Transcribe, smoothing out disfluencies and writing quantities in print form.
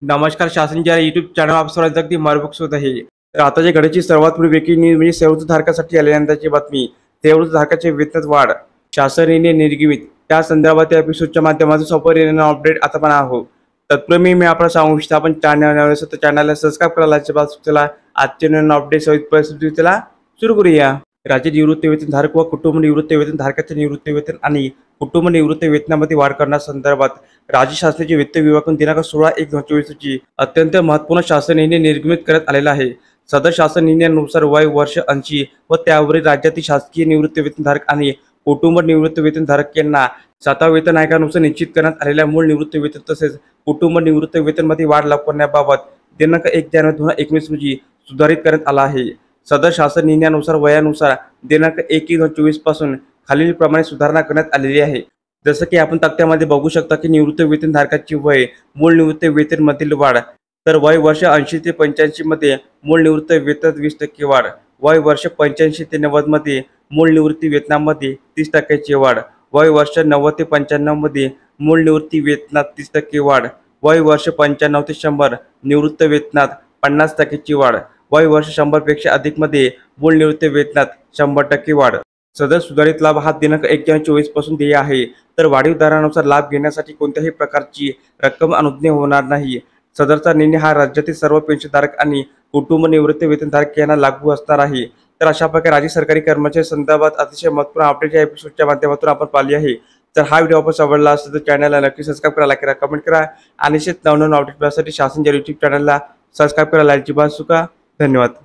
नमस्कार. शासन ज्या युट्यूब चॅनल आप सर्वांचं अगदी मनपूर्वक स्वागत आहे. तर आताच्या घडीची सर्वात मोठी ब्रेकिंग न्यूज म्हणजे सेवृत्तधारकासाठी आल्यानंतरची बातमी. सेवृत्तधारकाचे वेतनात वाढ, शासनाने निर्गमित त्या संदर्भात या एपिसोडच्या माध्यमातून सविस्तर अपडेट आता पण आहोत. तत्पूर्वी मी आपल्याला सांगू इच्छितो, आपण चॅनलला सबस्क्राईब करायला चला आजचे नवीन अपडेट सविस्तर सुरू करूया. राज्य निवृत्ती वेतनधारक व कुटुंब निवृत्ती वेतनधारकाचे निवृत्ती वेतन आणि कुटुंब निवृत्ती वेतनामध्ये वाढ करण्यासंदर्भात राज्य शासनाचे वित्त विभागाकडून दिनांक 16/1/2024 रोजी अत्यंत महत्त्वपूर्ण शासन निर्णय निर्गमित करण्यात आलेला आहे. सदर शासन निर्णयानुसार वय वर्ष 80 व त्यावरील राज्यातील शासकीय निवृत्ती वेतनधारक आणि कुटुंब निवृत्ती वेतनधारक यांना 7व्या वेतन आयोगानुसार निश्चित करण्यात आलेल्या मूळ निवृत्ती वेतन तसेच कुटुंब निवृत्ती वेतनमध्ये वाढ लागू करण्याबाबत दिनांक 1 जानेवारी 2019 रोजी सुधारित करण्यात आला आहे. सदर शासन निर्णयानुसार वयानुसार दिनांक 1/1/2024 पासून खालीलप्रमाणे सुधारणा करण्यात आलेली आहे. जसं की आपण तक्त्यामध्ये बघू शकता की निवृत्ती वेतनधारकाची वय मूळ निवृत्ती वेतनमधील वाढ. तर वय वर्ष 80 ते 85 मध्ये मूळ निवृत्ती वेतनात 20% वाढ. वय वर्ष 85 ते 90 मध्ये मूळ निवृत्ती वेतनामध्ये 30% वाढ. वय वर्ष 90 ते 95 मध्ये मूळ निवृत्ती वेतनात 30% वाढ. वय वर्ष 95 ते 100 निवृत्ती वेतनात 50% वाढ. वय वर्ष 100 पेक्षा अधिक मध्ये मूळ निवृत्ती वेतनात 100% वाढ. सदर सुधारित लाभ हा दिनांक 1 जानेवारी 2024 पासून देय आहे. तर वाढीव दरानुसार लाभ घेण्यासाठी कोणत्याही प्रकारची रक्कम अनुज्ञेय होणार नाही. सदरचा निर्णय हा राज्यातील सर्व पेन्शनधारक आणि कुटुंब निवृत्ती वेतनधारक यांना लागू असणार आहे. तर अशा प्रकारे राज्य सरकारी कर्मचारी संदर्भात अतिशय महत्त्वपूर्ण अपडेट या एपिसोडच्या माध्यमातून आपण पाहिली आहे. तर हा व्हिडिओ आपण आवडला असेल तर चॅनलला नक्की सबस्क्राईब करा, लाईक करा, कमेंट करा आणि असेच नवनवीन अपडेट मिळण्यासाठी शासन ज्या यूट्यूब चॅनलला सबस्क्राईब करायला अजिबात चुका. धन्यवाद.